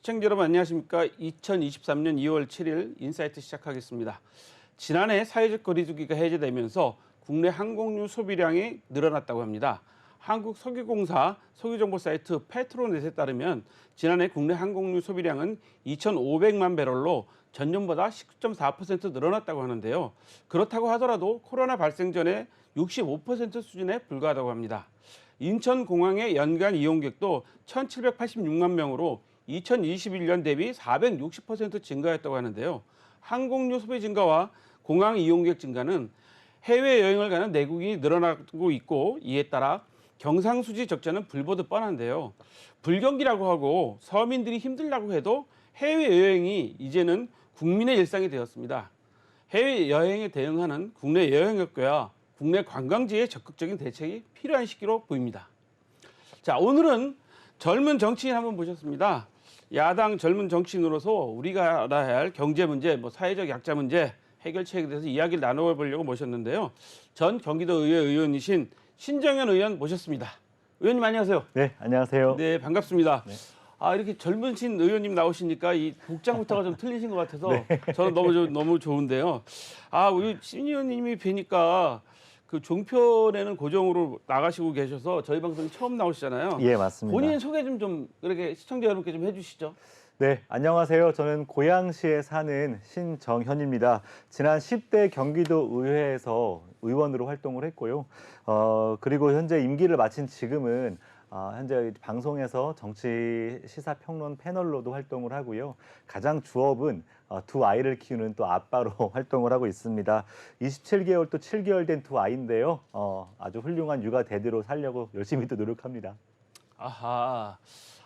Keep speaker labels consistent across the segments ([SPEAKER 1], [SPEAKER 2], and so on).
[SPEAKER 1] 시청자 여러분 안녕하십니까? 2023년 2월 7일 인사이트 시작하겠습니다. 지난해 사회적 거리두기가 해제되면서 국내 항공유 소비량이 늘어났다고 합니다. 한국석유공사 석유정보 사이트 페트로넷에 따르면 지난해 국내 항공유 소비량은 2,500만 배럴로 전년보다 19.4% 늘어났다고 하는데요. 그렇다고 하더라도 코로나 발생 전에 65% 수준에 불과하다고 합니다. 인천공항의 연간 이용객도 1,786만 명으로 2021년 대비 460% 증가했다고 하는데요. 항공유 소비 증가와 공항 이용객 증가는 해외여행을 가는 내국인이 늘어나고 있고, 이에 따라 경상수지 적자는 불보듯 뻔한데요. 불경기라고 하고 서민들이 힘들다고 해도 해외여행이 이제는 국민의 일상이 되었습니다. 해외여행에 대응하는 국내 여행업계와 국내 관광지의 적극적인 대책이 필요한 시기로 보입니다. 자, 오늘은 젊은 정치인 한분 모셨습니다. 야당 젊은 정치인으로서 우리가 알아야 할 경제 문제, 사회적 약자 문제 해결책에 대해서 이야기를 나눠보려고 모셨는데요. 전 경기도의회 의원이신 신정현 의원 모셨습니다. 의원님 안녕하세요.
[SPEAKER 2] 네, 안녕하세요.
[SPEAKER 1] 네, 반갑습니다.
[SPEAKER 2] 네.
[SPEAKER 1] 이렇게 젊으신 의원님 나오시니까 이 복장부터가 좀 틀리신 것 같아서
[SPEAKER 2] 네.
[SPEAKER 1] 저는 너무 좋은데요. 우리 신 의원님이 뵈니까 그 종편에는 고정으로 나가시고 계셔서 저희 방송 처음 나오시잖아요.
[SPEAKER 2] 예, 맞습니다.
[SPEAKER 1] 본인 소개 좀 이렇게 시청자 여러분께 좀 해주시죠.
[SPEAKER 2] 네, 안녕하세요. 저는 고양시에 사는 신정현입니다. 지난 10대 경기도 의회에서 의원으로 활동을 했고요. 그리고 현재 임기를 마친 지금은 현재 방송에서 정치 시사 평론 패널로도 활동을 하고요. 가장 주업은 두 아이를 키우는 또 아빠로 활동을 하고 있습니다. 27개월 또 7개월 된 두 아이인데요. 아주 훌륭한 육아 대대로 살려고 열심히 또 노력합니다.
[SPEAKER 1] 아하,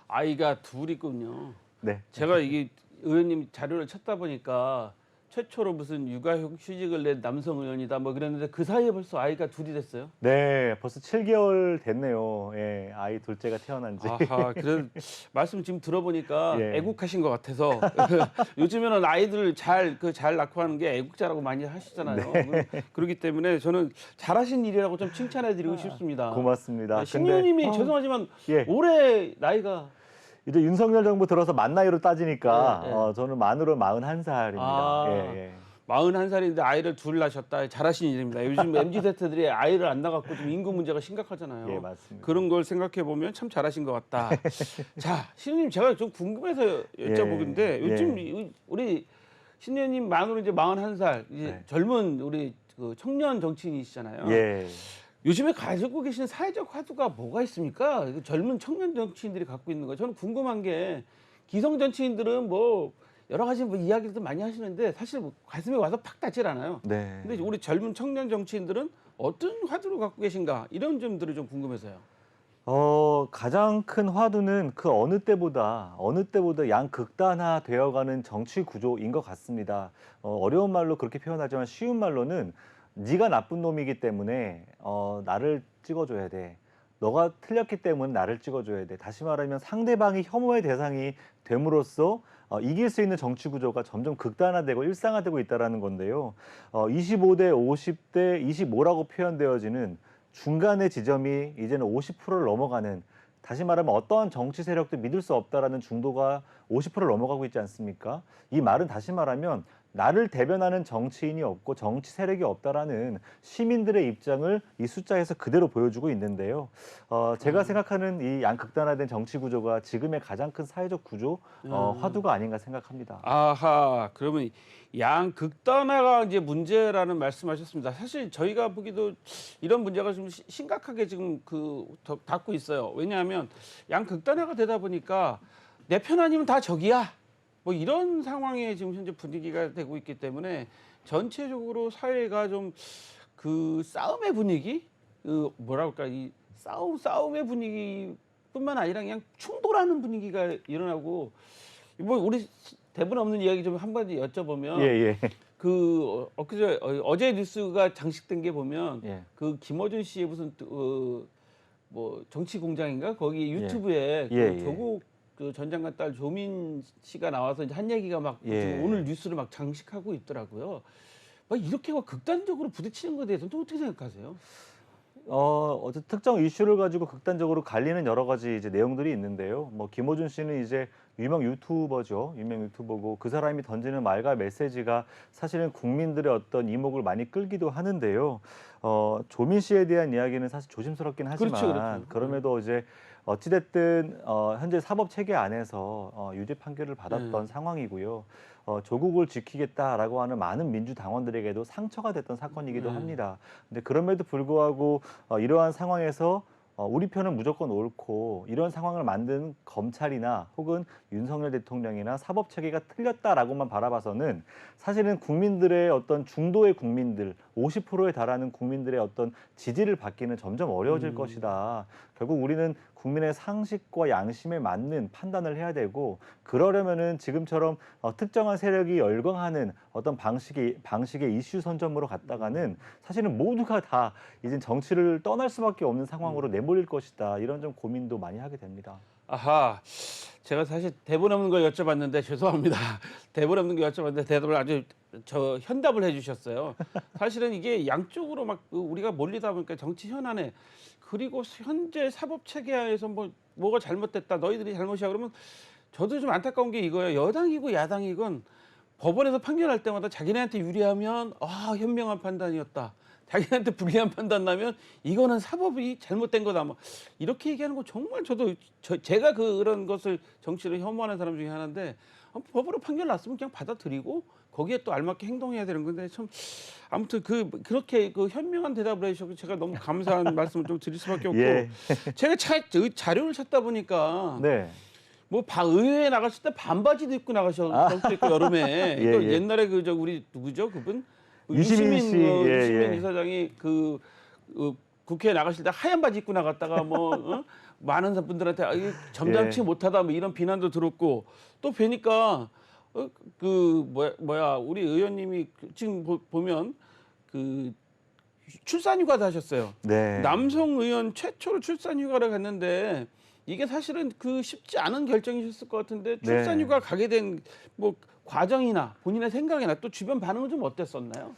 [SPEAKER 1] 아이가 둘 있군요.
[SPEAKER 2] 네.
[SPEAKER 1] 제가 이게 의원님 자료를 찾다 보니까 최초로 무슨 육아휴직을 낸 남성 의원이다 그랬는데 그 사이에 벌써 아이가 둘이 됐어요?
[SPEAKER 2] 네, 벌써 7개월 됐네요. 예, 아이 둘째가 태어난 지.
[SPEAKER 1] 아하, 그래 말씀 지금 들어보니까
[SPEAKER 2] 예.
[SPEAKER 1] 애국하신 것 같아서 요즘에는 아이들 잘 낳고 하는 게 애국자라고 많이 하시잖아요.
[SPEAKER 2] 네.
[SPEAKER 1] 그렇기 때문에 저는 잘하신 일이라고 좀 칭찬해드리고 싶습니다.
[SPEAKER 2] 고맙습니다.
[SPEAKER 1] 신 의원님이
[SPEAKER 2] 근데,
[SPEAKER 1] 죄송하지만
[SPEAKER 2] 예.
[SPEAKER 1] 올해 나이가
[SPEAKER 2] 이제 윤석열 정부 들어서 만 나이로 따지니까
[SPEAKER 1] 예, 예.
[SPEAKER 2] 저는 만으로 41살입니다. 예, 예.
[SPEAKER 1] 41살인데 아이를 둘 낳으셨다. 잘하신 일입니다. 요즘 MZ세대들이 아이를 안 낳았고 좀 인구 문제가 심각하잖아요.
[SPEAKER 2] 예, 맞습니다.
[SPEAKER 1] 그런 걸 생각해 보면 참 잘하신 것 같다. 자, 신우님 제가 좀 궁금해서 여쭤보는데
[SPEAKER 2] 예,
[SPEAKER 1] 요즘
[SPEAKER 2] 예.
[SPEAKER 1] 우리 신우님 만으로 이제 41살 이제
[SPEAKER 2] 네.
[SPEAKER 1] 젊은 우리 그 청년 정치인이시잖아요.
[SPEAKER 2] 예.
[SPEAKER 1] 요즘에 가지고 계신 사회적 화두가 뭐가 있습니까? 젊은 청년 정치인들이 갖고 있는 거. 저는 궁금한 게 기성 정치인들은 여러 가지 이야기도 많이 하시는데 사실 가슴에 와서 팍 닿질 않아요.
[SPEAKER 2] 네.
[SPEAKER 1] 근데 우리 젊은 청년 정치인들은 어떤 화두를 갖고 계신가 이런 점들이 좀 궁금해서요.
[SPEAKER 2] 가장 큰 화두는 그 어느 때보다 양극단화 되어가는 정치 구조인 것 같습니다. 어려운 말로 그렇게 표현하지만 쉬운 말로는 네가 나쁜 놈이기 때문에 나를 찍어줘야 돼. 너가 틀렸기 때문에 나를 찍어줘야 돼. 다시 말하면 상대방이 혐오의 대상이 됨으로써 이길 수 있는 정치 구조가 점점 극단화되고 일상화되고 있다는 건데요. 25대, 50대, 25라고 표현되어지는 중간의 지점이 이제는 50%를 넘어가는, 다시 말하면 어떠한 정치 세력도 믿을 수 없다라는 중도가 50%를 넘어가고 있지 않습니까? 이 말은 다시 말하면 나를 대변하는 정치인이 없고 정치 세력이 없다라는 시민들의 입장을 이 숫자에서 그대로 보여주고 있는데요. 제가 생각하는 이 양극단화된 정치 구조가 지금의 가장 큰 사회적 구조 화두가 아닌가 생각합니다.
[SPEAKER 1] 아하, 그러면 양극단화가 이제 문제라는 말씀하셨습니다. 사실 저희가 보기도 이런 문제가 좀 심각하게 지금 닿고 있어요. 왜냐하면 양극단화가 되다 보니까 내 편 아니면 다 적이야. 이런 상황에 지금 현재 분위기가 되고 있기 때문에 전체적으로 사회가 좀 그 싸움의 분위기, 이 싸움의 분위기뿐만 아니라 그냥 충돌하는 분위기가 일어나고, 우리 대본 없는 이야기 좀 한마디 여쭤보면,
[SPEAKER 2] 예.
[SPEAKER 1] 어제 뉴스가 장식된 게 보면
[SPEAKER 2] 예.
[SPEAKER 1] 그 김어준 씨의 무슨 정치 공장인가 거기 유튜브에
[SPEAKER 2] 예.
[SPEAKER 1] 조국 전 장관 딸 조민 씨가 나와서 이제 한 얘기가 지금 오늘 뉴스를 장식하고 있더라고요. 이렇게 극단적으로 부딪히는 것에 대해서는 또 어떻게 생각하세요?
[SPEAKER 2] 특정 이슈를 가지고 극단적으로 갈리는 여러 가지 이제 내용들이 있는데요. 김어준 씨는 이제 유명 유튜버죠. 유명 유튜버고 그 사람이 던지는 말과 메시지가 사실은 국민들의 어떤 이목을 많이 끌기도 하는데요. 조민 씨에 대한 이야기는 사실 조심스럽긴 하지만
[SPEAKER 1] 그렇죠, 그렇죠.
[SPEAKER 2] 그럼에도 이제 어찌됐든 현재 사법 체계 안에서 유죄 판결을 받았던 상황이고요. 조국을 지키겠다라고 하는 많은 민주당원들에게도 상처가 됐던 사건이기도 합니다. 근데 그럼에도 불구하고 이러한 상황에서 우리 편은 무조건 옳고 이런 상황을 만든 검찰이나 혹은 윤석열 대통령이나 사법 체계가 틀렸다라고만 바라봐서는 사실은 국민들의 어떤 중도의 국민들 50%에 달하는 국민들의 어떤 지지를 받기는 점점 어려워질 것이다. 결국 우리는 국민의 상식과 양심에 맞는 판단을 해야 되고 그러려면은 지금처럼 특정한 세력이 열광하는 어떤 방식의 이슈 선점으로 갔다가는 사실은 모두가 다 이제 정치를 떠날 수밖에 없는 상황으로 내몰릴 것이다. 이런 좀 고민도 많이 하게 됩니다.
[SPEAKER 1] 아하, 제가 사실 대본 없는 걸 여쭤봤는데 죄송합니다. 대본 없는 걸 여쭤봤는데 대답을 아주 현답을 해주셨어요. 사실은 이게 양쪽으로 막 우리가 몰리다 보니까 정치 현안에 그리고 현재 사법 체계하에서 뭐가 잘못됐다, 너희들이 잘못이야 그러면 저도 좀 안타까운 게 이거예요. 여당이고 야당이건 법원에서 판결할 때마다 자기네한테 유리하면 현명한 판단이었다. 자기한테 불리한 판단 나면 이거는 사법이 잘못된 거다. 뭐 이렇게 얘기하는 거 정말 제가 그런 것을 정치를 혐오하는 사람 중에 하나인데 법으로 판결 났으면 그냥 받아들이고 거기에 또 알맞게 행동해야 되는 건데 참 아무튼 그렇게 현명한 대답을 해주셔서 제가 너무 감사한 말씀을 좀 드릴 수밖에 없고
[SPEAKER 2] 예.
[SPEAKER 1] 제가 자료를 찾다 보니까
[SPEAKER 2] 네.
[SPEAKER 1] 의회에 나갔을 때 반바지도 입고 나가셨을 있고 여름에 이거
[SPEAKER 2] 예.
[SPEAKER 1] 옛날에 우리 누구죠 그분
[SPEAKER 2] 유시민 씨.
[SPEAKER 1] 유시민
[SPEAKER 2] 예.
[SPEAKER 1] 이사장이 국회에 나가실 때 하얀 바지 입고 나갔다가 많은 분들한테 이게 점잖지
[SPEAKER 2] 예.
[SPEAKER 1] 못하다 이런 비난도 들었고 또 뵈니까 우리 의원님이 지금 보면 출산휴가도 하셨어요.
[SPEAKER 2] 네.
[SPEAKER 1] 남성 의원 최초로 출산휴가를 갔는데 이게 사실은 쉽지 않은 결정이셨을 것 같은데 출산휴가 가게 된 과정이나 본인의 생각이나 또 주변 반응은 좀 어땠었나요?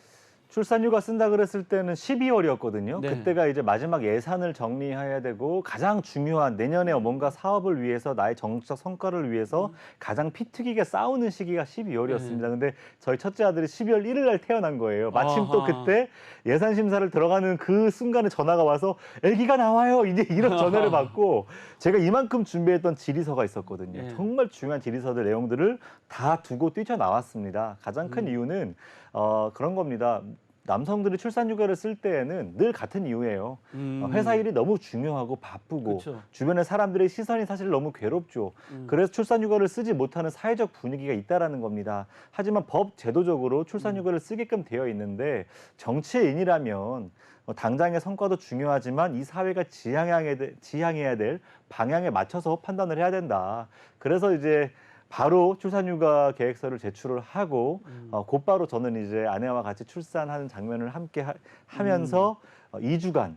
[SPEAKER 2] 출산휴가 쓴다 그랬을 때는 12월이었거든요.
[SPEAKER 1] 네.
[SPEAKER 2] 그때가 이제 마지막 예산을 정리해야 되고 가장 중요한 내년에 뭔가 사업을 위해서 나의 정치적 성과를 위해서 가장 피튀기게 싸우는 시기가 12월이었습니다. 근데 저희 첫째 아들이 12월 1일 날 태어난 거예요. 마침 또 그때 예산 심사를 들어가는 그 순간에 전화가 와서 아기가 나와요. 이제 이런 전화를 받고 제가 이만큼 준비했던 질의서가 있었거든요.
[SPEAKER 1] 네.
[SPEAKER 2] 정말 중요한 질의서들 내용들을 다 두고 뛰쳐나왔습니다. 가장 큰 이유는 그런 겁니다. 남성들이 출산휴가를 쓸 때에는 늘 같은 이유예요. 회사 일이 너무 중요하고 바쁘고
[SPEAKER 1] 그쵸.
[SPEAKER 2] 주변의 사람들의 시선이 사실 너무 괴롭죠. 그래서 출산휴가를 쓰지 못하는 사회적 분위기가 있다라는 겁니다. 하지만 법 제도적으로 출산휴가를 쓰게끔 되어 있는데 정치인이라면 당장의 성과도 중요하지만 이 사회가 지향해야 될 방향에 맞춰서 판단을 해야 된다. 그래서 이제 바로 출산휴가 계획서를 제출을 하고 곧바로 저는 이제 아내와 같이 출산하는 장면을 함께 하면서 2주간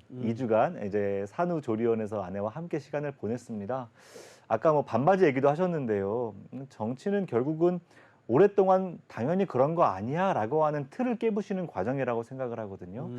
[SPEAKER 2] 이제 산후조리원에서 아내와 함께 시간을 보냈습니다. 아까 반바지 얘기도 하셨는데요. 정치는 결국은 오랫동안 당연히 그런 거 아니야라고 하는 틀을 깨부시는 과정이라고 생각을 하거든요.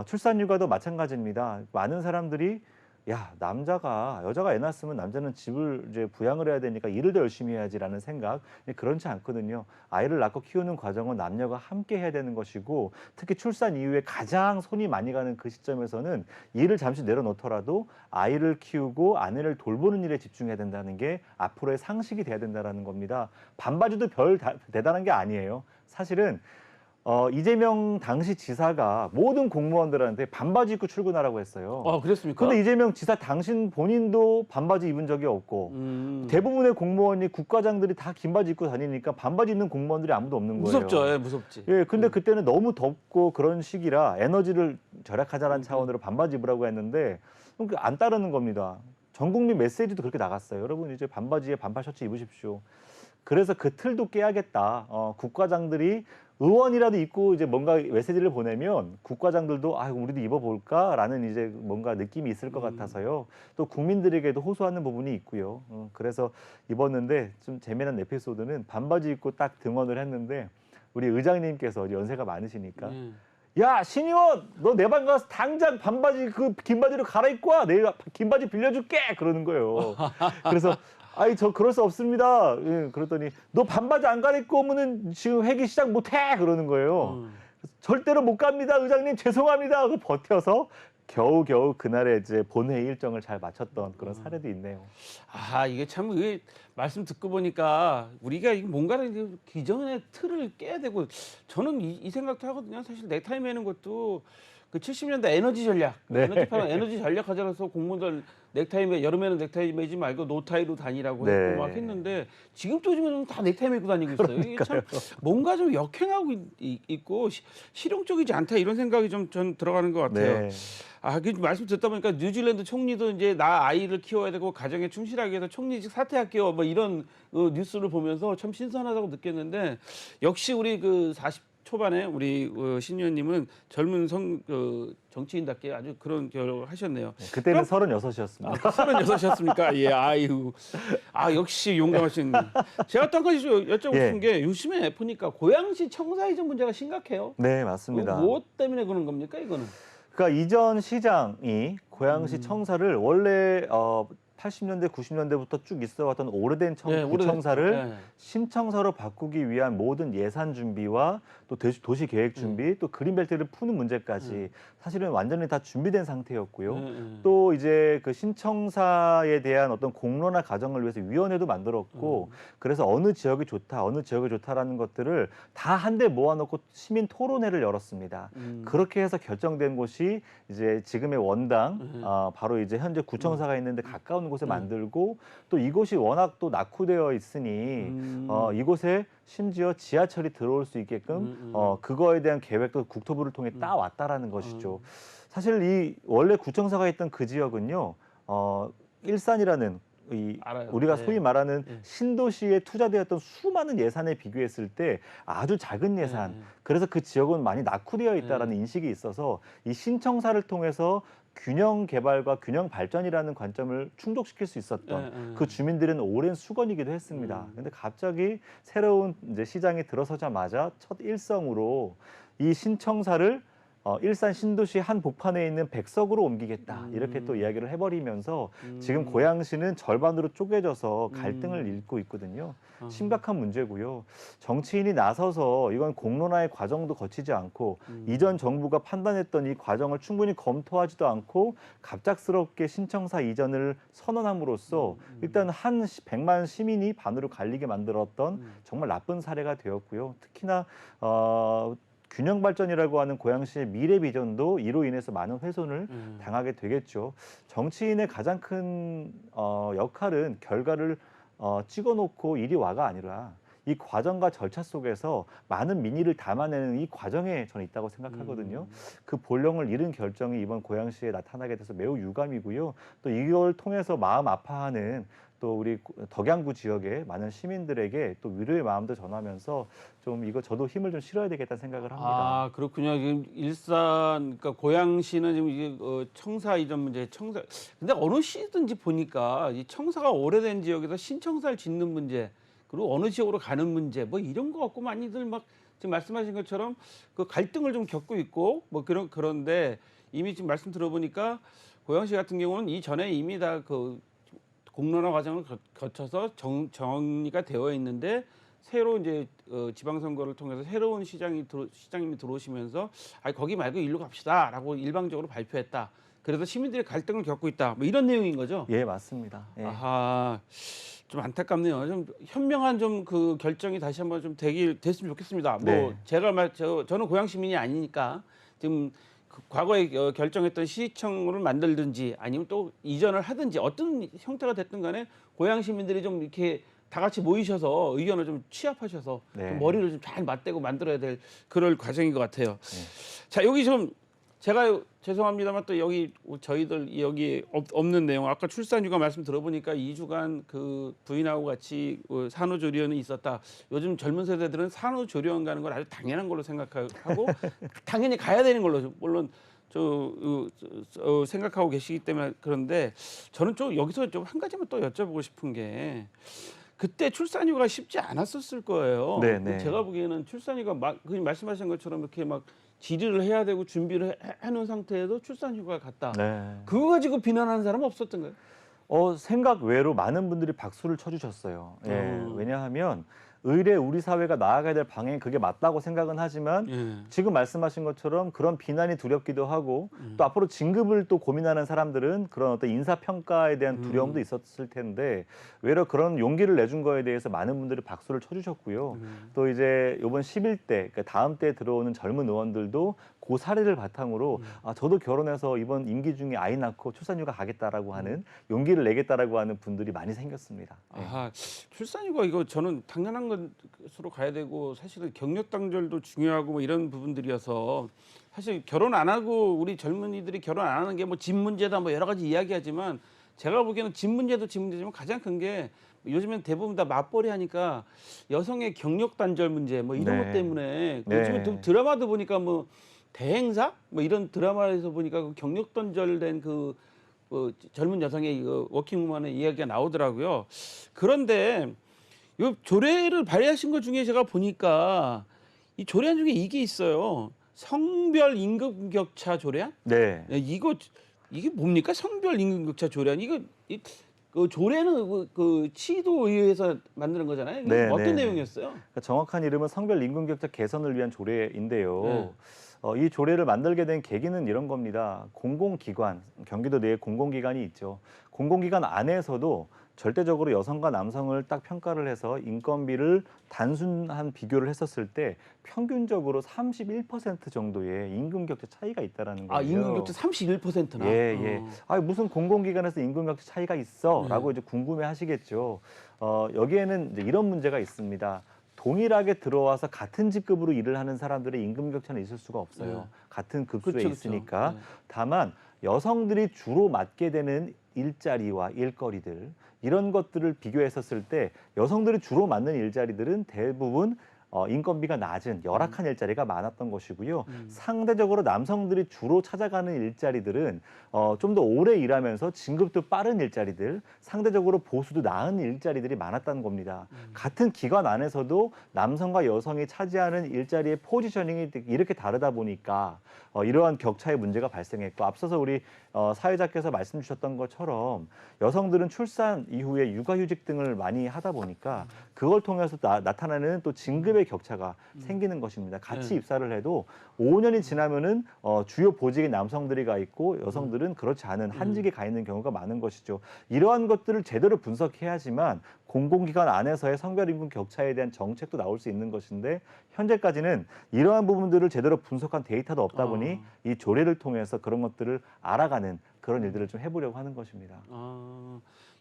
[SPEAKER 2] 출산휴가도 마찬가지입니다. 많은 사람들이 여자가 애 낳았으면 남자는 집을 이제 부양을 해야 되니까 일을 더 열심히 해야지라는 생각. 그렇지 않거든요. 아이를 낳고 키우는 과정은 남녀가 함께 해야 되는 것이고 특히 출산 이후에 가장 손이 많이 가는 그 시점에서는 일을 잠시 내려놓더라도 아이를 키우고 아내를 돌보는 일에 집중해야 된다는 게 앞으로의 상식이 돼야 된다는 겁니다. 반바지도 대단한 게 아니에요. 사실은 이재명 당시 지사가 모든 공무원들한테 반바지 입고 출근하라고 했어요.
[SPEAKER 1] 그랬습니까?
[SPEAKER 2] 근데 이재명 지사 당신 본인도 반바지 입은 적이 없고 대부분의 공무원이 국과장들이 다 긴 바지 입고 다니니까 반바지 입는 공무원들이 아무도 없는 거예요.
[SPEAKER 1] 무섭죠. 예, 무섭지.
[SPEAKER 2] 예, 근데 그때는 너무 덥고 그런 시기라 에너지를 절약하자는 차원으로 반바지 입으라고 했는데 안 따르는 겁니다. 전 국민 메시지도 그렇게 나갔어요. 여러분 이제 반바지에 반팔 셔츠 입으십시오. 그래서 그 틀도 깨야겠다. 국과장들이 의원이라도 입고 이제 뭔가 메시지를 보내면 국과장들도 우리도 입어볼까라는 이제 뭔가 느낌이 있을 것 같아서요. 또 국민들에게도 호소하는 부분이 있고요. 그래서 입었는데 좀 재미난 에피소드는 반바지 입고 딱 등원을 했는데 우리 의장님께서 연세가 많으시니까 야, 신의원, 너 내 방 가서 당장 반바지 긴 바지로 갈아입고 와. 내가 긴 바지 빌려줄게. 그러는 거예요. 그래서 아이 저 그럴 수 없습니다. 예, 그랬더니 너 반바지 안 갈아입고 오면은 지금 회기 시작 못해 그러는 거예요. 절대로 못 갑니다, 의장님 죄송합니다 하고 버텨서 겨우겨우 그날의 이제 본회의 일정을 잘 마쳤던 그런 사례도 있네요.
[SPEAKER 1] 아, 이게 참, 이게 말씀 듣고 보니까 우리가 뭔가를 이제 기존의 틀을 깨야 되고, 저는 이 생각도 하거든요. 사실 넥타이 매는 것도 그 70년대 에너지 전략,
[SPEAKER 2] 네.
[SPEAKER 1] 에너지 전략 하자라서 공무원들 여름에는 넥타이 매지 말고 노타이로 다니라고
[SPEAKER 2] 네.
[SPEAKER 1] 했고 막 했는데, 지금 또 지금 다 넥타이 매고 다니고 있어요. 이게 참 뭔가 좀 역행하고 있고 실용적이지 않다, 이런 생각이 좀 전 들어가는 것 같아요.
[SPEAKER 2] 네.
[SPEAKER 1] 아, 그 말씀 듣다 보니까 뉴질랜드 총리도 이제 나 아이를 키워야 되고 가정에 충실하기 위해서 총리직 사퇴할게요, 뭐 이런 뉴스를 보면서 참 신선하다고 느꼈는데, 역시 우리 그 40 초반에 우리 신 의원님은 젊은 정치인답게 아주 그런 결을 하셨네요.
[SPEAKER 2] 그때는 36이었습니다.
[SPEAKER 1] 36이었습니까? 예, 아유. 아, 역시 용감하신. 제가 또 한 가지 여쭤보고
[SPEAKER 2] 예.
[SPEAKER 1] 싶은 게, 요즘에 보니까 고양시 청사 이전 문제가 심각해요.
[SPEAKER 2] 네, 맞습니다.
[SPEAKER 1] 무엇 때문에 그런 겁니까, 이거는?
[SPEAKER 2] 그러니까 이전 시장이 고양시 청사를 원래 80년대, 90년대부터 쭉 있어왔던 오래된 구청사를
[SPEAKER 1] 네.
[SPEAKER 2] 신청사로 바꾸기 위한 모든 예산 준비와 또 도시 계획 준비, 또 그린벨트를 푸는 문제까지 사실은 완전히 다 준비된 상태였고요. 또 이제 그 신청사에 대한 어떤 공론화 과정을 위해서 위원회도 만들었고, 그래서 어느 지역이 좋다, 어느 지역이 좋다라는 것들을 다 한데 모아놓고 시민 토론회를 열었습니다. 그렇게 해서 결정된 곳이 이제 지금의 원당, 바로 이제 현재 구청사가 있는데 가까운 곳에 만들고, 또 이곳이 워낙 또 낙후되어 있으니 이곳에 심지어 지하철이 들어올 수 있게끔 그거에 대한 계획도 국토부를 통해 따왔다라는 것이죠. 사실 이 원래 구청사가 있던 그 지역은요, 일산이라는
[SPEAKER 1] 알아요.
[SPEAKER 2] 우리가
[SPEAKER 1] 네.
[SPEAKER 2] 소위 말하는
[SPEAKER 1] 네.
[SPEAKER 2] 신도시에 투자되었던 수많은 예산에 비교했을 때 아주 작은 예산.
[SPEAKER 1] 네.
[SPEAKER 2] 그래서 그 지역은 많이 낙후되어 있다라는 인식이 있어서 이 신청사를 통해서 균형 개발과 균형 발전이라는 관점을 충족시킬 수 있었던 그 주민들은 오랜 수건이기도 했습니다. 근데 갑자기 새로운 이제 시장이 들어서자마자 첫 일성으로 이 신청사를 일산 신도시 한 복판에 있는 백석으로 옮기겠다, 이렇게 또 이야기를 해버리면서 지금 고양시는 절반으로 쪼개져서 갈등을 빚고 있거든요. 심각한 문제고요. 정치인이 나서서 이건 공론화의 과정도 거치지 않고 이전 정부가 판단했던 이 과정을 충분히 검토하지도 않고 갑작스럽게 신청사 이전을 선언함으로써 일단 한 100만 시민이 반으로 갈리게 만들었던 정말 나쁜 사례가 되었고요. 특히나 균형 발전이라고 하는 고양시의 미래 비전도 이로 인해서 많은 훼손을 당하게 되겠죠. 정치인의 가장 큰 역할은 결과를 찍어놓고 이리 와가 아니라 이 과정과 절차 속에서 많은 민의를 담아내는 이 과정에 저는 있다고 생각하거든요. 그 본령을 잃은 결정이 이번 고양시에 나타나게 돼서 매우 유감이고요. 또 이걸 통해서 마음 아파하는 또 우리 덕양구 지역의 많은 시민들에게 또 위로의 마음도 전하면서 좀 이거 저도 힘을 좀 실어야 되겠다는 생각을 합니다.
[SPEAKER 1] 아, 그렇군요. 지금 일산, 그러니까 고양시는 지금 이게 청사 이전 문제, 근데 어느 시든지 보니까 이 청사가 오래된 지역에서 신청사를 짓는 문제, 그리고 어느 지역으로 가는 문제, 뭐 이런 거 갖고 많이들 막 지금 말씀하신 것처럼 그 갈등을 좀 겪고 있고 뭐 그런데 이미 지금 말씀 들어보니까 고양시 같은 경우는 이전에 이미 다 그 공론화 과정을 거쳐서 정리가 되어 있는데, 새로 이제 지방선거를 통해서 새로운 시장님이 들어오시면서 거기 말고 일로 갑시다라고 일방적으로 발표했다. 그래서 시민들이 갈등을 겪고 있다. 뭐 이런 내용인 거죠.
[SPEAKER 2] 예, 맞습니다. 예.
[SPEAKER 1] 아하, 좀 안타깝네요. 좀 현명한 좀 그 결정이 다시 한번 좀 됐으면 좋겠습니다.
[SPEAKER 2] 네.
[SPEAKER 1] 뭐 저는 고양 시민이 아니니까 지금 과거에 결정했던 시청을 만들든지 아니면 또 이전을 하든지 어떤 형태가 됐든 간에 고양 시민들이 좀 이렇게 다 같이 모이셔서 의견을 좀 취합하셔서
[SPEAKER 2] 네.
[SPEAKER 1] 좀 머리를 좀 잘 맞대고 만들어야 될 그럴 과정인 것 같아요. 자, 여기 좀 제가 죄송합니다만 또 여기 저희들 여기 없는 내용, 아까 출산휴가 말씀 들어보니까 2주간 그 부인하고 같이 산후조리원이 있었다. 요즘 젊은 세대들은 산후조리원 가는 걸 아주 당연한 걸로 생각하고 당연히 가야 되는 걸로 물론 생각하고 계시기 때문에. 그런데 저는 좀 여기서 좀 한 가지만 또 여쭤보고 싶은 게, 그때 출산휴가 쉽지 않았었을 거예요.
[SPEAKER 2] 네.
[SPEAKER 1] 제가 보기에는 출산휴가 말씀하신 것처럼 이렇게 막 질의를 해야 되고 준비를 해놓은 상태에도 출산휴가 갔다.
[SPEAKER 2] 네.
[SPEAKER 1] 그거 가지고 비난하는 사람 없었던 거예요?
[SPEAKER 2] 생각 외로 많은 분들이 박수를 쳐주셨어요. 예,
[SPEAKER 1] 어.
[SPEAKER 2] 왜냐하면 의례 우리 사회가 나아가야 될 방향이 그게 맞다고 생각은 하지만
[SPEAKER 1] 예.
[SPEAKER 2] 지금 말씀하신 것처럼 그런 비난이 두렵기도 하고
[SPEAKER 1] 음.
[SPEAKER 2] 또 앞으로 진급을 또 고민하는 사람들은 그런 어떤 인사평가에 대한 두려움도 있었을 텐데 외려 그런 용기를 내준 거에 대해서 많은 분들이 박수를 쳐주셨고요. 또 이제 이번 11대, 그러니까 다음 때 들어오는 젊은 의원들도 그 사례를 바탕으로 저도 결혼해서 이번 임기 중에 아이 낳고 출산휴가 가겠다라고 하는 용기를 내겠다라고 하는 분들이 많이 생겼습니다. 네.
[SPEAKER 1] 아하, 출산휴가 이거 저는 당연한 것으로 가야 되고 사실은 경력 단절도 중요하고 뭐 이런 부분들이어서 사실 결혼 안 하고 우리 젊은이들이 결혼 안 하는 게 뭐 집 문제다 뭐 여러 가지 이야기하지만 제가 보기에는 집 문제도 집 문제지만 가장 큰 게 요즘엔 대부분 다 맞벌이 하니까 여성의 경력 단절 문제 뭐 이런
[SPEAKER 2] 네.
[SPEAKER 1] 것 때문에
[SPEAKER 2] 네.
[SPEAKER 1] 요즘에 드라마도 보니까 뭐 대행사 뭐 이런 드라마에서 보니까 그 경력 단절된 그 젊은 여성의 이거 워킹우먼의 이야기가 나오더라고요. 그런데 요 조례를 발의하신 것 중에 제가 보니까 이 조례안 중에 이게 있어요. 성별 임금 격차 조례안?
[SPEAKER 2] 네.
[SPEAKER 1] 네, 이게 뭡니까? 성별 임금 격차 조례안. 그 조례는 그 시도의회에서 만드는 거잖아요. 이게
[SPEAKER 2] 네,
[SPEAKER 1] 어떤
[SPEAKER 2] 네.
[SPEAKER 1] 내용이었어요?
[SPEAKER 2] 그러니까 정확한 이름은 성별 임금격차 개선을 위한 조례인데요.
[SPEAKER 1] 네.
[SPEAKER 2] 이 조례를 만들게 된 계기는 이런 겁니다. 공공기관, 경기도 내에 공공기관이 있죠. 공공기관 안에서도 절대적으로 여성과 남성을 딱 평가를 해서 인건비를 단순한 비교를 했었을 때 평균적으로 31% 정도의 임금격차 차이가 있다라는 거예요.
[SPEAKER 1] 아, 임금 격차 31%나.
[SPEAKER 2] 예, 예. 무슨 공공기관에서 임금격차 차이가 있어?라고 이제 궁금해하시겠죠. 여기에는 이제 이런 문제가 있습니다. 동일하게 들어와서 같은 직급으로 일을 하는 사람들의 임금격차는 있을 수가 없어요.
[SPEAKER 1] 네.
[SPEAKER 2] 같은 급수에
[SPEAKER 1] 그쵸, 그쵸.
[SPEAKER 2] 있으니까.
[SPEAKER 1] 네.
[SPEAKER 2] 다만 여성들이 주로 맡게 되는 일자리와 일거리들 이런 것들을 비교했었을 때 여성들이 주로 맡는 일자리들은 대부분 인건비가 낮은 열악한 일자리가 많았던 것이고요. 상대적으로 남성들이 주로 찾아가는 일자리들은 좀 더 오래 일하면서 진급도 빠른 일자리들, 상대적으로 보수도 나은 일자리들이 많았다는 겁니다. 같은 기관 안에서도 남성과 여성이 차지하는 일자리의 포지셔닝이 이렇게 다르다 보니까 이러한 격차의 문제가 발생했고 앞서서 우리 사회자께서 말씀 주셨던 것처럼 여성들은 출산 이후에 육아휴직 등을 많이 하다 보니까 그걸 통해서 나타나는 또 진급의 격차가 생기는 것입니다. 같이
[SPEAKER 1] 네.
[SPEAKER 2] 입사를 해도 5년이 지나면은 주요 보직에 남성들이 가 있고 여성들은 그렇지 않은 한직에 가 있는 경우가 많은 것이죠. 이러한 것들을 제대로 분석해야지만 공공기관 안에서의 성별임금 격차에 대한 정책도 나올 수 있는 것인데 현재까지는 이러한 부분들을 제대로 분석한 데이터도 없다 보니 이 조례를 통해서 그런 것들을 알아가는 그런 일들을 좀 해보려고 하는 것입니다.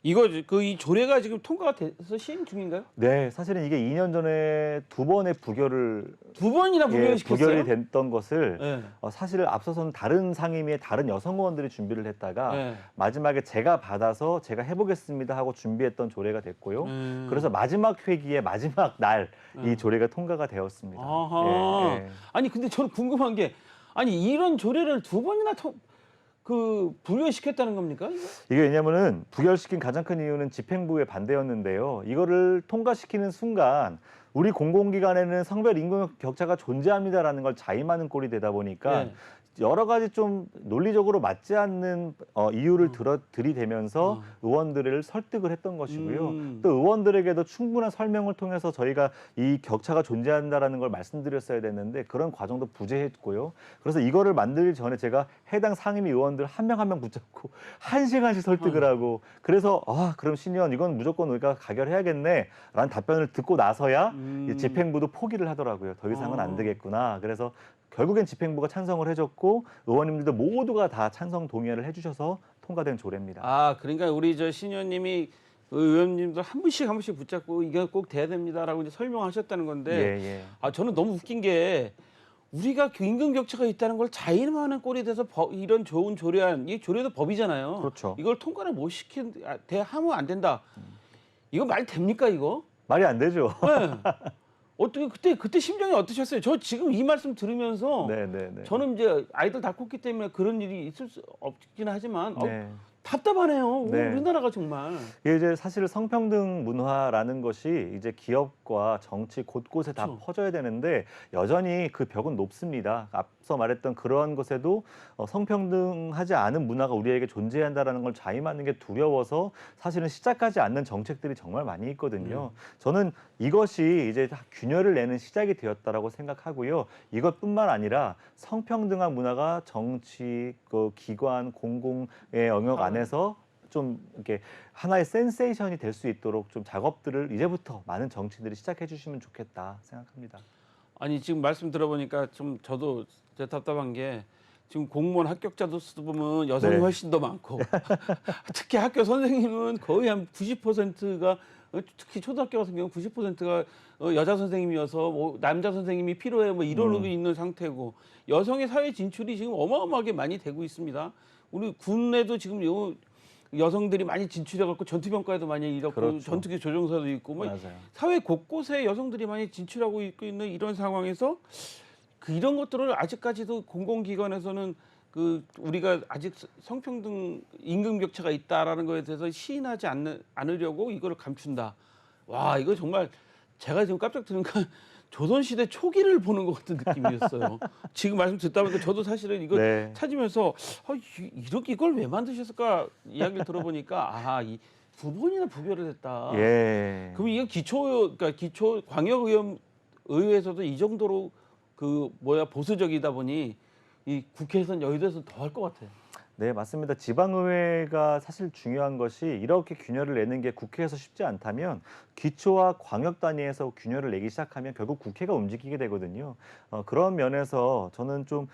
[SPEAKER 1] 이거 이 조례가 지금 통과가 돼서 시행 중인가요?
[SPEAKER 2] 네, 사실은 이게 2년 전에 두 번의 부결을
[SPEAKER 1] 두 번이나 부결을 시켰어요?
[SPEAKER 2] 부결이 됐던 것을
[SPEAKER 1] 네.
[SPEAKER 2] 사실 앞서서는 다른 상임위의 다른 여성 의원들이 준비를 했다가
[SPEAKER 1] 네.
[SPEAKER 2] 마지막에 제가 받아서 제가 해보겠습니다 하고 준비했던 조례가 됐고요. 그래서 마지막 회기의 마지막 날 이 조례가 통과가 되었습니다.
[SPEAKER 1] 아하.
[SPEAKER 2] 예, 예.
[SPEAKER 1] 아니 근데 저는 궁금한 게 아니 이런 조례를 두 번이나 부결시켰다는 겁니까? 이거?
[SPEAKER 2] 이게 왜냐면은 부결시킨 가장 큰 이유는 집행부의 반대였는데요. 이거를 통과시키는 순간 우리 공공기관에는 성별 임금 격차가 존재합니다라는 걸 자임하는 꼴이 되다 보니까
[SPEAKER 1] 네.
[SPEAKER 2] 여러 가지 좀 논리적으로 맞지 않는 이유를 들이대면서 의원들을 설득을 했던 것이고요. 또 의원들에게도 충분한 설명을 통해서 저희가 이 격차가 존재한다라는 걸 말씀드렸어야 됐는데 그런 과정도 부재했고요. 그래서 이거를 만들기 전에 제가 해당 상임위 의원들 한 명 한 명 붙잡고 1시간씩 설득을 하고 그래서 그럼 신의원 이건 무조건 우리가 가결해야겠네라는 답변을 듣고 나서야 이 집행부도 포기를 하더라고요. 더 이상은 안 되겠구나. 그래서 결국엔 집행부가 찬성을 해줬고 의원님들도 모두가 다 찬성 동의를 해주셔서 통과된 조례입니다.
[SPEAKER 1] 그러니까 우리 저 신의원님이 의원님들 한 분씩 붙잡고 이게 꼭 돼야 됩니다라고 이제 설명하셨다는 건데 저는 너무 웃긴 게 우리가 임금 격차가 있다는 걸 자인하는 꼴이 돼서 이런 좋은 조례안, 이 조례도 법이잖아요.
[SPEAKER 2] 그렇죠.
[SPEAKER 1] 이걸 통과를 못 하면 안 된다. 이거 말 됩니까 이거?
[SPEAKER 2] 말이 안 되죠.
[SPEAKER 1] 네. 어떻게 그때 심정이 어떠셨어요? 저 지금 이 말씀 들으면서
[SPEAKER 2] 네네네.
[SPEAKER 1] 저는 이제 아이들 다 컸기 때문에 그런 일이 있을 수 없긴 하지만
[SPEAKER 2] 네.
[SPEAKER 1] 답답하네요.
[SPEAKER 2] 네.
[SPEAKER 1] 우리나라가 정말.
[SPEAKER 2] 이게 이제 사실 성평등 문화라는 것이 이제 기업과 정치 곳곳에 다
[SPEAKER 1] 그렇죠.
[SPEAKER 2] 퍼져야 되는데 여전히 그 벽은 높습니다. 앞서 말했던 그러한 것에도 성평등하지 않은 문화가 우리에게 존재한다라는 걸 자임하는 게 두려워서 사실은 시작하지 않는 정책들이 정말 많이 있거든요. 저는 이것이 이제 균열을 내는 시작이 되었다라고 생각하고요. 이것뿐만 아니라 성평등한 문화가 정치, 그 기관, 공공의 영역 안에서 좀 이렇게 하나의 센세이션이 될 수 있도록 좀 작업들을 이제부터 많은 정치인들이 시작해 주시면 좋겠다 생각합니다.
[SPEAKER 1] 아니 지금 말씀 들어보니까 좀 저도 답답한 게 지금 공무원 합격자도 보면 여성이
[SPEAKER 2] 네.
[SPEAKER 1] 훨씬 더 많고 특히 학교 선생님은 거의 한 90%가 특히 초등학교 같은 경우 90%가 여자 선생님이어서 뭐 남자 선생님이 필요해 뭐 이러고 있는 상태고 여성의 사회 진출이 지금 어마어마하게 많이 되고 있습니다. 우리 군에도 지금 여성들이 많이 진출해 갖고 전투병과에도 많이 이렇고
[SPEAKER 2] 그렇죠.
[SPEAKER 1] 전투기 조종사도 있고 뭐
[SPEAKER 2] 맞아요.
[SPEAKER 1] 사회 곳곳에 여성들이 많이 진출하고 있는 이런 상황에서 이런 것들을 아직까지도 공공기관에서는 우리가 아직 성평등 임금 격차가 있다라는 거에 대해서 시인하지 않으려고 이거를 감춘다. 와 이거 정말 제가 지금 깜짝 드는 건 조선시대 초기를 보는 것 같은 느낌이었어요. 지금 말씀 듣다 보니까 저도 사실은 이걸
[SPEAKER 2] 네.
[SPEAKER 1] 찾으면서 이렇게 이걸 왜 만드셨을까 이야기를 들어보니까 이 두 번이나 부결을 했다.
[SPEAKER 2] 예.
[SPEAKER 1] 그럼 이거 기초 광역의회에서도 이 정도로 보수적이다 보니 이 국회에서는 여의도에서는 더 할 것 같아요.
[SPEAKER 2] 네, 맞습니다. 지방의회가 사실 중요한 것이 이렇게 균열을 내는 게 국회에서 쉽지 않다면 기초와 광역 단위에서 균열을 내기 시작하면 결국 국회가 움직이게 되거든요. 그런 면에서 저는 좀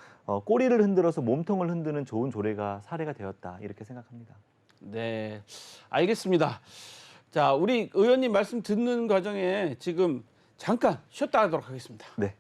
[SPEAKER 2] 꼬리를 흔들어서 몸통을 흔드는 좋은 사례가 되었다 이렇게 생각합니다.
[SPEAKER 1] 네, 알겠습니다. 자, 우리 의원님 말씀 듣는 과정에 지금 잠깐 쉬었다 하도록 하겠습니다.
[SPEAKER 2] 네.